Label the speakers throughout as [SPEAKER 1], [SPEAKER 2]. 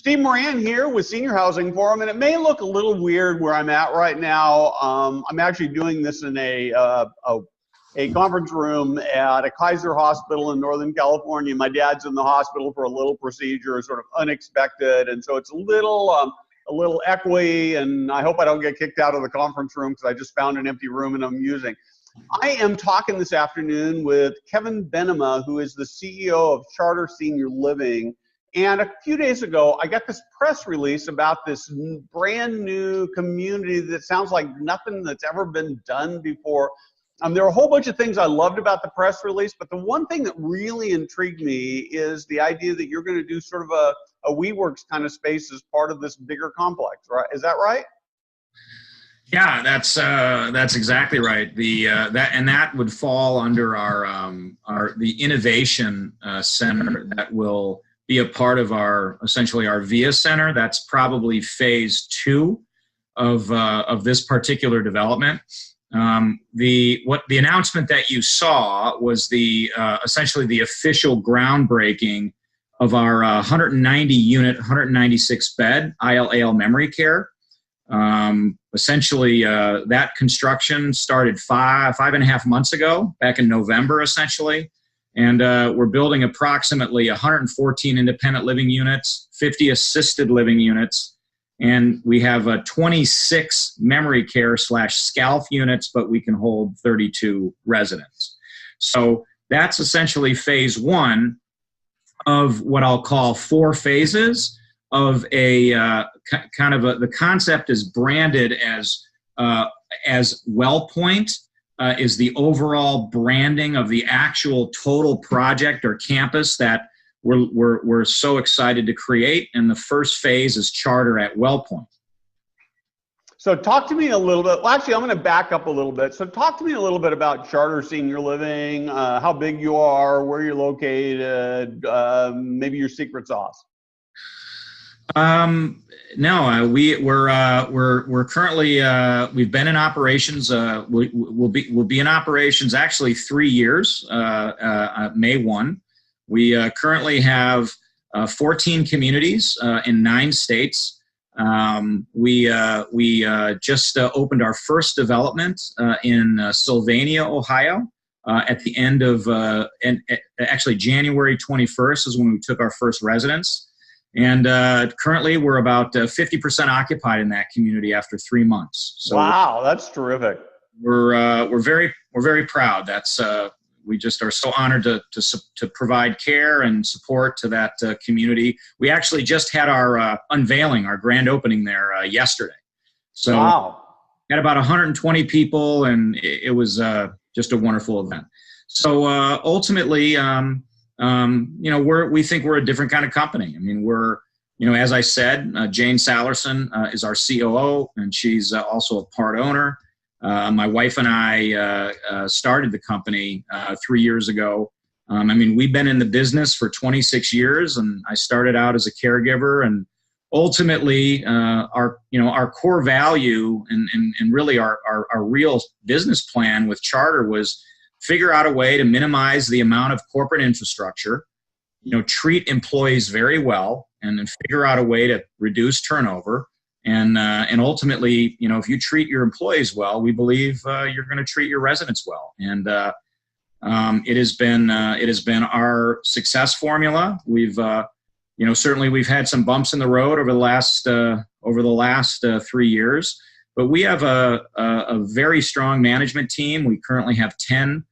[SPEAKER 1] Steve Moran here with Senior Housing Forum, and it may look a little weird where I'm at right now. I'm actually doing this in a conference room at a Kaiser hospital in Northern California. My dad's in the hospital for a little procedure, sort of unexpected, and so it's a little echoey, and I hope I don't get kicked out of the conference room because I just found an empty room and I'm using. I am talking this afternoon with Keven Bennema, who is the CEO of Charter Senior Living. And a few days ago, I got this press release about this brand new community that sounds like nothing that's ever been done before. There are a whole bunch of things I loved about the press release, but the one thing that really intrigued me is the idea that you're going to do sort of a WeWorks kind of space as part of this bigger complex, right? Is that right?
[SPEAKER 2] Yeah, that's exactly right. That would fall under the innovation center that will be a part of essentially our VIA center. That's probably phase 2 of this particular development. The announcement that you saw was essentially the official groundbreaking of our 190 unit, 196 bed IL/AL memory care. Essentially, that construction started five and a half months ago, back in November, essentially. And we're building approximately 114 independent living units, 50 assisted living units, and we have 26 memory care / SCALF units, but we can hold 32 residents. So that's essentially phase 1 of what I'll call 4 phases of the concept is branded as Wellpoint. Is the overall branding of the actual total project or campus that we're so excited to create, and the first phase is Charter at Wellpoint.
[SPEAKER 1] So talk to me a little bit. Well, actually, I'm going to back up a little bit. So talk to me a little bit about Charter Senior Living, how big you are, where you're located, maybe your secret sauce.
[SPEAKER 2] No, we're currently we've been in operations. We'll be in operations actually 3 years. May 1. We currently have 14 communities in 9 states. We just opened our first development in Sylvania, Ohio. At the end of actually January 21st is when we took our first residents. And currently, we're about 50% occupied in that community after 3 months. So
[SPEAKER 1] wow, that's terrific.
[SPEAKER 2] We're very proud. That's we just are so honored to provide care and support to that community. We actually just had our unveiling, our grand opening there yesterday. So
[SPEAKER 1] wow,
[SPEAKER 2] had about 120 people, and it was just a wonderful event. So ultimately. We think we're a different kind of company. I mean, as I said, Jane Sallerson is our COO, and she's also a part owner. My wife and I started the company 3 years ago. We've been in the business for 26 years, and I started out as a caregiver. And ultimately, our core value and really our real business plan with Charter was figure out a way to minimize the amount of corporate infrastructure, treat employees very well, and then figure out a way to reduce turnover. And ultimately, if you treat your employees well, we believe you're going to treat your residents well. And it has been our success formula. We've certainly we've had some bumps in the road over the last 3 years. But we have a very strong management team. We currently have 10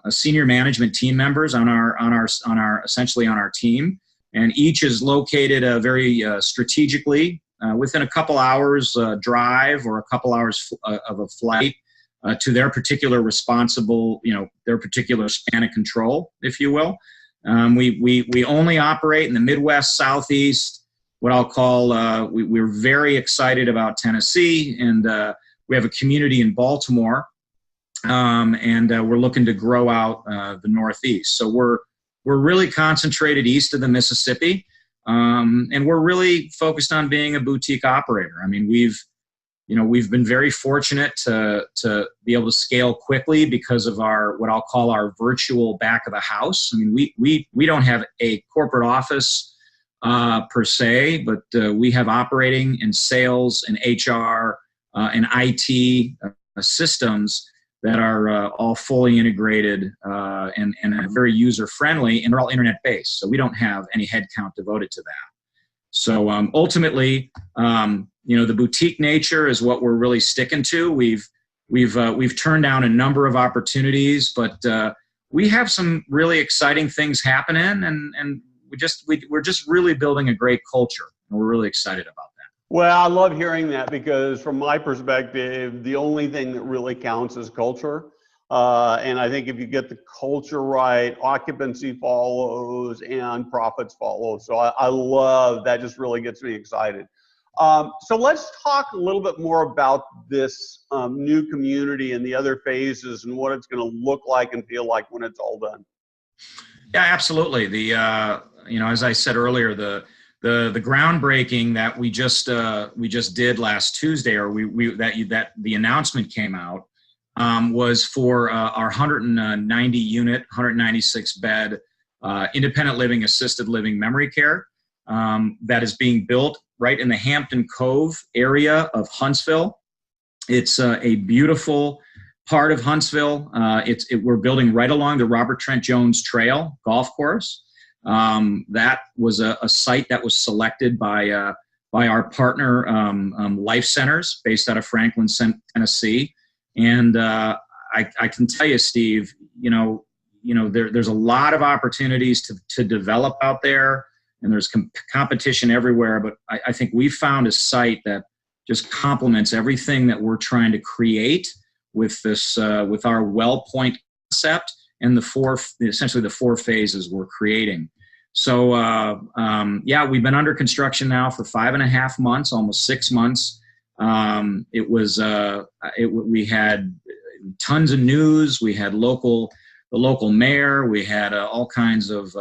[SPEAKER 2] senior management team members on our team, and each is located very strategically within a couple hours drive or a couple hours of a flight to their particular their particular span of control, if you will. We only operate in the Midwest, Southeast. What I'll call, we're very excited about Tennessee, and we have a community in Baltimore, and we're looking to grow out the Northeast. So we're really concentrated east of the Mississippi, and we're really focused on being a boutique operator. I mean, we've been very fortunate to be able to scale quickly because of what I'll call our virtual back of the house. I mean, we don't have a corporate office per se, but we have operating and sales and HR and IT systems that are all fully integrated and are very user-friendly, and they're all internet-based. So we don't have any headcount devoted to that. So ultimately, the boutique nature is what we're really sticking to. We've turned down a number of opportunities, but we have some really exciting things happening, and we're just really building a great culture, and we're really excited about that.
[SPEAKER 1] Well, I love hearing that, because from my perspective, the only thing that really counts is culture. And I think if you get the culture right, occupancy follows and profits follow. So I love that. Just really gets me excited. So let's talk a little bit more about this new community and the other phases and what it's going to look like and feel like when it's all done.
[SPEAKER 2] Yeah, absolutely. As I said earlier, the groundbreaking that we just did last Tuesday, or that the announcement came out, was for our 190 unit, 196 bed independent living, assisted living memory care that is being built right in the Hampton Cove area of Huntsville. It's a beautiful part of Huntsville. We're building right along the Robert Trent Jones Trail golf course. That was a site that was selected by our partner Life Centers, based out of Franklin, Tennessee. And I can tell you, Steve, there's a lot of opportunities to develop out there, and there's competition everywhere. But I think we found a site that just complements everything that we're trying to create with this, with our Wellpoint concept and essentially the four phases we're creating. So we've been under construction now for 5.5 months, almost 6 months. We had tons of news. We had the local mayor. We had all kinds of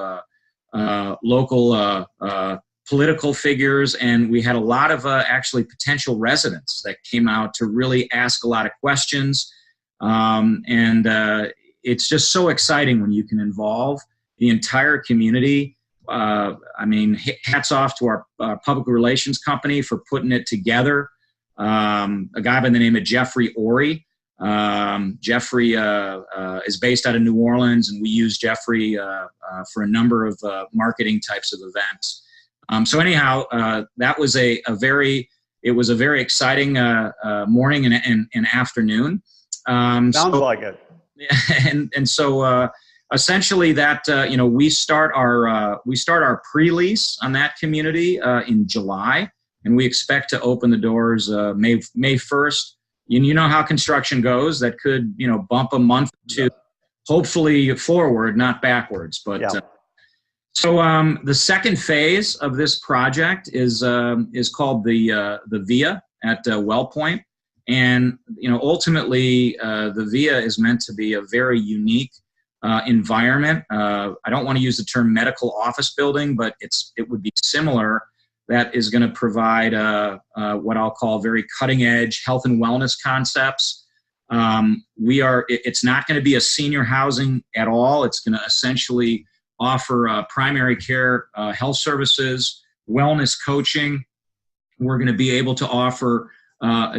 [SPEAKER 2] local political figures, and we had a lot of actually potential residents that came out to really ask a lot of questions. It's just so exciting when you can involve the entire community. Hats off to our public relations company for putting it together. A guy by the name of Jeffrey Orey. Jeffrey is based out of New Orleans, and we use Jeffrey for a number of marketing types of events. That was a very exciting morning and afternoon.
[SPEAKER 1] Sounds like it.
[SPEAKER 2] So essentially that we start our pre-lease on that community in July, and we expect to open the doors May 1st. You know how construction goes. That could bump a month to hopefully forward, not backwards. But
[SPEAKER 1] yeah.
[SPEAKER 2] So the second phase of this project is called the VIA at Wellpoint, and ultimately the VIA is meant to be a very unique environment. I don't want to use the term medical office building, but it would be similar. That is going to provide what I'll call very cutting edge health and wellness concepts. It's not going to be a senior housing at all. It's going to essentially offer primary care health services, wellness coaching. We're going to be able to offer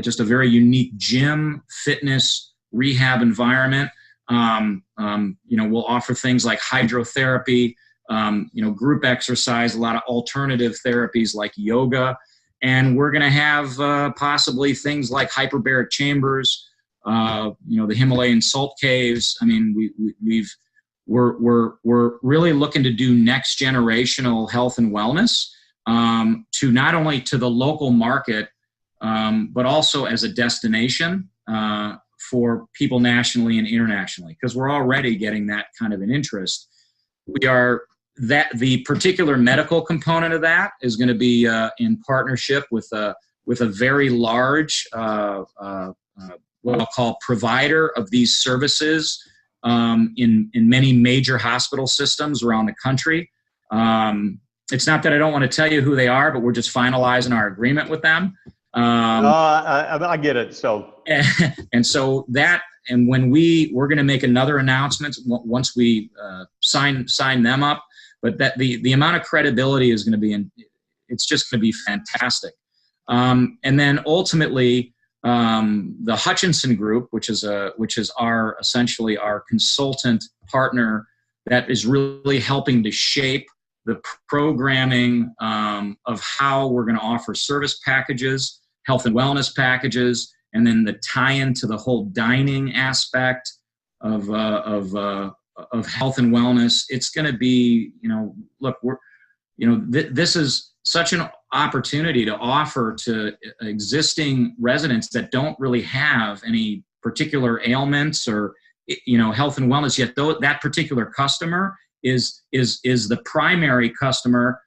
[SPEAKER 2] just a very unique gym, fitness, rehab environment. We'll offer things like hydrotherapy, group exercise, a lot of alternative therapies like yoga. And we're going to have possibly things like hyperbaric chambers, the Himalayan salt caves. I mean, we're really looking to do next generational health and wellness to not only to the local market, but also as a destination for people nationally and internationally, because we're already getting that kind of an interest. The particular medical component of that is going to be in partnership with a very large what I'll call provider of these services in many major hospital systems around the country. It's not that I don't want to tell you who they are, but we're just finalizing our agreement with them.
[SPEAKER 1] I get it. So when we're going to make another announcement once we sign them up.
[SPEAKER 2] but that the amount of credibility is going to be it's just going to be fantastic. And then ultimately, the Hutchinson Group, which is essentially our consultant partner that is really helping to shape the programming of how we're going to offer service packages, health and wellness packages, and then the tie-in to the whole dining aspect of health and wellness. It's going to be, look, this is such an opportunity to offer to existing residents that don't really have any particular ailments or health and wellness yet. Though that particular customer is the primary customer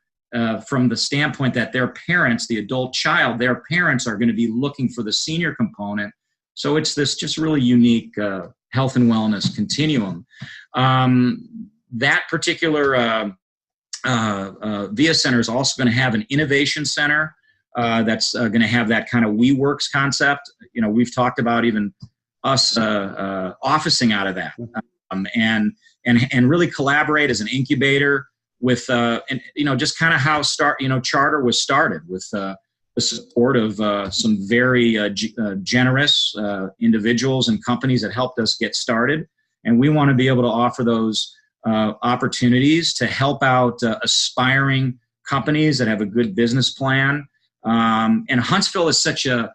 [SPEAKER 2] from the standpoint that their parents, the adult child, their parents are going to be looking for the senior component. So it's this just really unique health and wellness continuum. That particular VIA Center is also going to have an innovation center that's going to have that kind of WeWorks concept. We've talked about even us officing out of that, and really collaborate as an incubator with just kind of how Charter was started with the support of some very generous individuals and companies that helped us get started, and we want to be able to offer those opportunities to help out aspiring companies that have a good business plan. And Huntsville is such a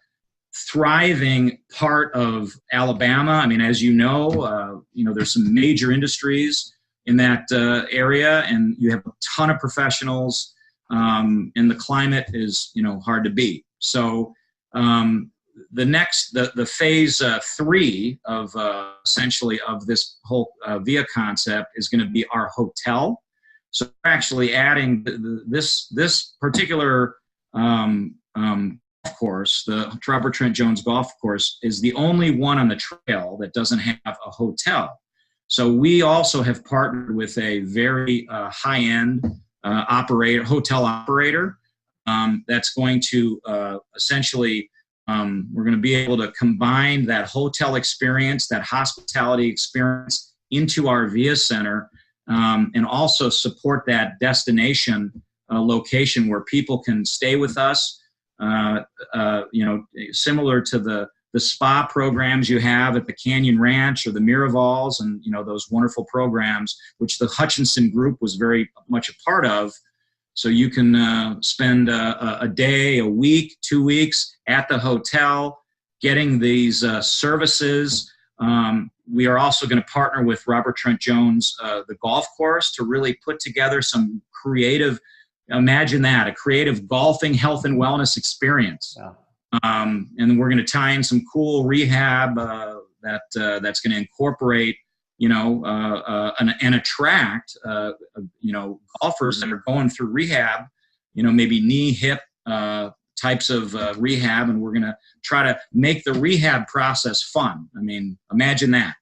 [SPEAKER 2] thriving part of Alabama. I mean, as you know, there's some major industries in that area, and you have a ton of professionals, and the climate is, hard to beat. So the phase 3 of essentially of this whole VIA concept is going to be our hotel. So we're actually adding this particular golf course, the Robert Trent Jones golf course, is the only one on the trail that doesn't have a hotel. So we also have partnered with a very high-end hotel operator that's going to essentially we're going to be able to combine that hotel experience, that hospitality experience into our VIA Center, and also support that destination location where people can stay with us, similar to the spa programs you have at the Canyon Ranch or the Miravals, and those wonderful programs which the Hutchinson Group was very much a part of. So you can spend a day, a week, 2 weeks at the hotel getting these services. We are also going to partner with Robert Trent Jones, the golf course, to really put together some creative, imagine that, a creative golfing health and wellness experience. Yeah. And we're going to tie in some cool rehab that's going to incorporate and attract, golfers that are going through rehab, maybe knee, hip types of rehab, and we're going to try to make the rehab process fun. I mean, imagine that.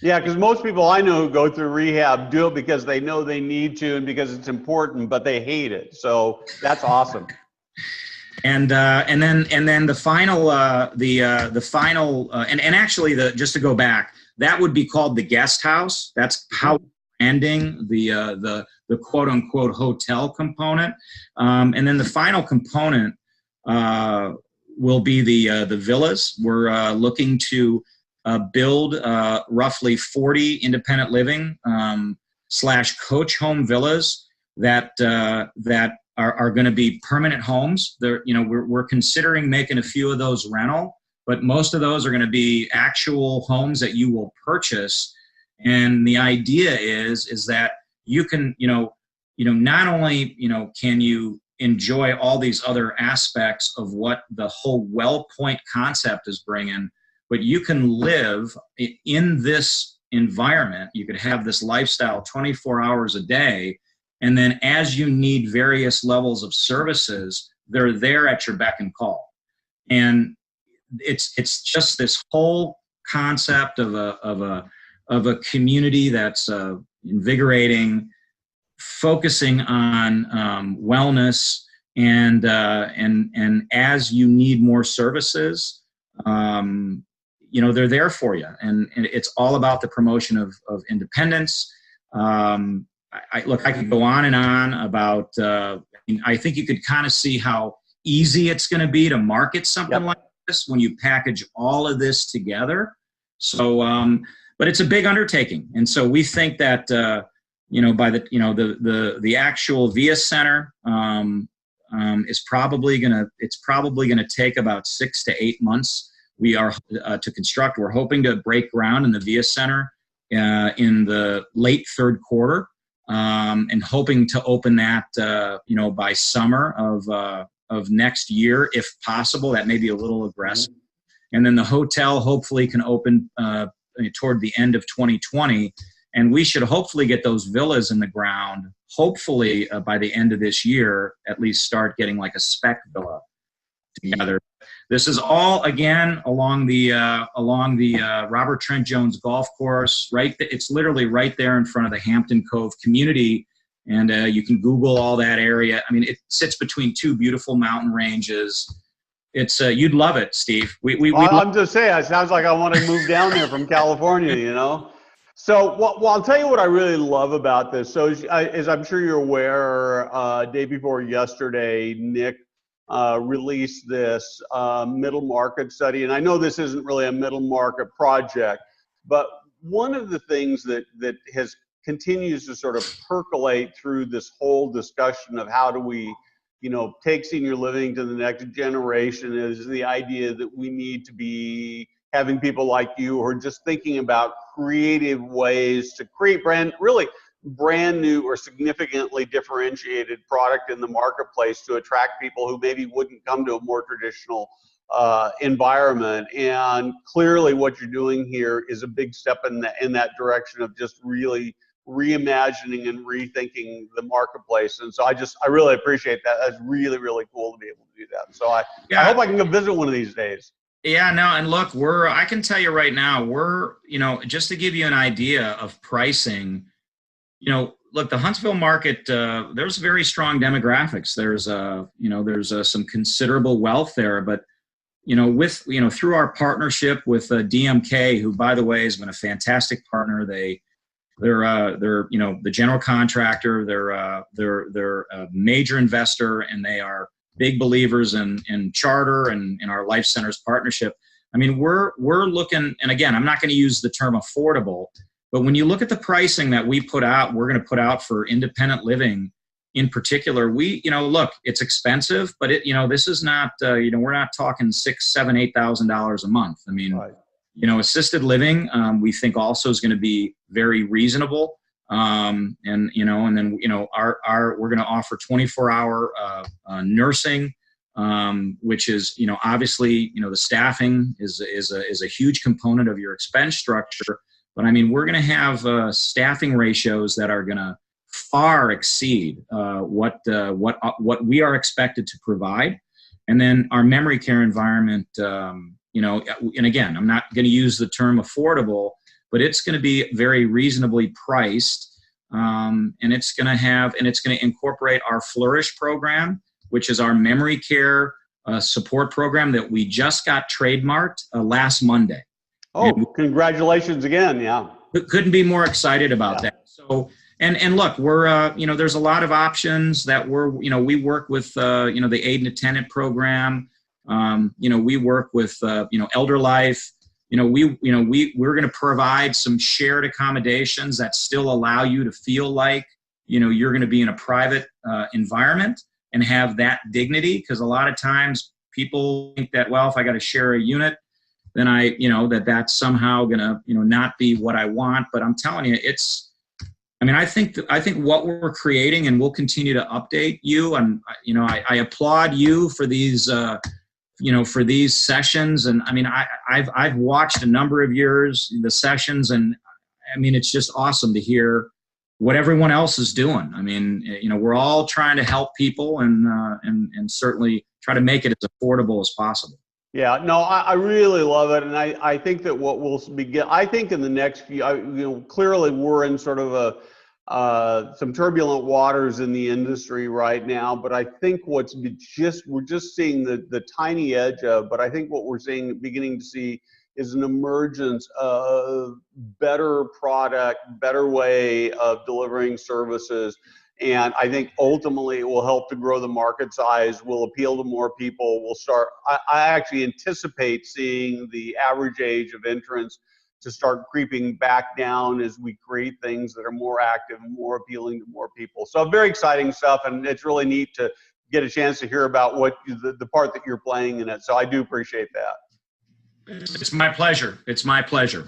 [SPEAKER 1] Yeah, because most people I know who go through rehab do it because they know they need to and because it's important, but they hate it. So that's awesome.
[SPEAKER 2] And then the final just to go back, that would be called the guest house. That's how we're branding the quote unquote hotel component. And then the final component will be the villas. We're looking to build roughly 40 independent living / coach home villas that are going to be permanent homes. We're considering making a few of those rental, but most of those are going to be actual homes that you will purchase. And the idea is that you can, not only, can you enjoy all these other aspects of what the whole Wellpoint concept is bringing, but you can live in this environment. You could have this lifestyle 24 hours a day. And then as you need various levels of services, they're there at your beck and call. And it's just this whole concept of a community that's invigorating, focusing on wellness, and as you need more services, they're there for you. And it's all about the promotion of independence. look, I could go on and on about, I think you could kind of see how easy it's going to be to market something like this when you package all of this together. So, but it's a big undertaking. And so we think that, by the actual VIA Center is probably going to take about 6 to 8 months. We are to construct. We're hoping to break ground in the VIA Center in the late third quarter, and hoping to open that by summer of next year, if possible. That may be a little aggressive. And then the hotel hopefully can open toward the end of 2020, and we should hopefully get those villas in the ground. Hopefully by the end of this year, at least start getting like a spec villa together. This is all, again, along the Robert Trent Jones golf course. It's literally right there in front of the Hampton Cove community, and you can Google all that area. I mean, it sits between two beautiful mountain ranges. It's you'd love it, Steve.
[SPEAKER 1] I'm just saying, it sounds like I want to move down there from California, So, well, I'll tell you what I really love about this. So, as I'm sure you're aware, day before yesterday, Nick released this middle market study. And I know this isn't really a middle market project, but one of the things that continues to sort of percolate through this whole discussion of how do we, take senior living to the next generation is the idea that we need to be having people like you who are just thinking about creative ways to create brand new or significantly differentiated product in the marketplace to attract people who maybe wouldn't come to a more traditional environment. And clearly what you're doing here is a big step in that direction of just really reimagining and rethinking the marketplace. And so I really appreciate that. That's really, really cool to be able to do that. So I hope I can go visit one of these days.
[SPEAKER 2] Yeah, no, and look, I can tell you right now, just to give you an idea of pricing, look, the Huntsville market, there's very strong demographics. There's some considerable wealth there, but, through our partnership with DMK, who, by the way, has been a fantastic partner. They're the general contractor. They're a major investor, and they are big believers in charter and in our Life Centers partnership. I mean, we're looking, and again, I'm not going to use the term affordable, but when you look at the pricing that we're going to put out for independent living in particular, look, it's expensive, but this is not, we're not talking $6,000, $7,000, $8,000 a month. I mean,
[SPEAKER 1] right.
[SPEAKER 2] Assisted living, we think also is going to be very reasonable. And then, we're going to offer 24-hour nursing, which is, obviously, the staffing is a huge component of your expense structure. But I mean, we're going to have staffing ratios that are going to far exceed what we are expected to provide. And then our memory care environment, and again, I'm not going to use the term affordable, but it's going to be very reasonably priced, and it's going to incorporate our Flourish program, which is our memory care support program that we just got trademarked last Monday.
[SPEAKER 1] Oh, congratulations again! Yeah,
[SPEAKER 2] couldn't be more excited about that. So, and look, we're there's a lot of options that we work with the aid and attendant program. We work with Elder Life. We're going to provide some shared accommodations that still allow you to feel like you're going to be in a private environment and have that dignity, because a lot of times people think that, well, if I got to share a unit, then that's somehow going to not be what I want. But I'm telling you, I think what we're creating, and we'll continue to update you. And I applaud you for these for these sessions. And I mean, I've watched a number of the sessions, and I mean, it's just awesome to hear what everyone else is doing. I mean, we're all trying to help people and certainly try to make it as affordable as possible.
[SPEAKER 1] Yeah, no, I really love it. And I think that what we'll begin, I think in the next few, clearly we're in sort of some turbulent waters in the industry right now, but I think we're just seeing the tiny edge of, but I think what we're beginning to see is an emergence of better product, better way of delivering services. And I think ultimately it will help to grow the market size, will appeal to more people, will start, I actually anticipate seeing the average age of entrants to start creeping back down as we create things that are more active and more appealing to more people. So very exciting stuff, and it's really neat to get a chance to hear about what the part that you're playing in it. So I do appreciate that.
[SPEAKER 2] It's my pleasure. It's my pleasure.